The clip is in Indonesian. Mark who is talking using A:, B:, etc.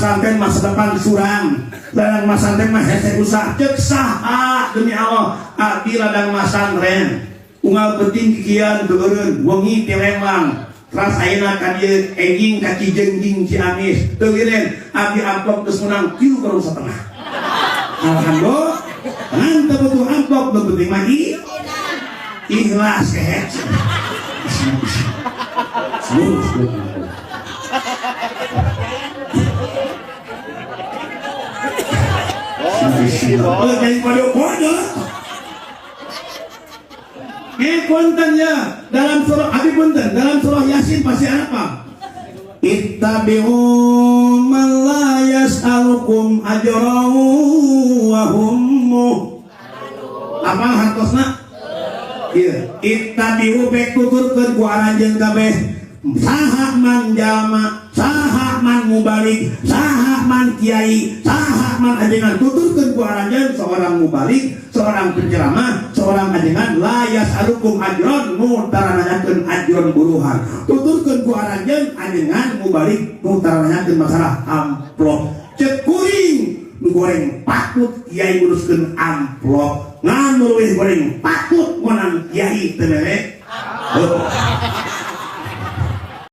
A: masantren masa depan surang, ladang masantren mah hese usah cek saha demi Allah abdi ladang masantren unggal penting kikian turun wengi tiremang ras ayeuna ka dieu enjing ka Cijengjing Ciamis teu gireun abdi amplop geus menang 3,5 kg. Alhamdulillah ngan teu butuh amplop teu penting mah ikhlas kehet. Daripada bodoh. Kontennya dalam surah Abi punten dalam surah Yasin pasti apa? Ittabi'u man la yas'alukum ajran wa hum apa hartosna? Ieu ittabi'u bek tuturkeun ku aranjeun kabeh saha man jalma saha man mubalik saha man kiai saha man ajengan tuturkeun ku aranjeun seorang mubalik seorang penceramah seorang ajengan layas alukum ajron nu tarananyakeun ajron buruhan tuturkeun ku aranjeun ajengan mubalik nu tarananyakeun masalah amplop cek kuring nu goreng patut kiai uruskeun amplop ngan leuwih goreng patut monan kiai teu mere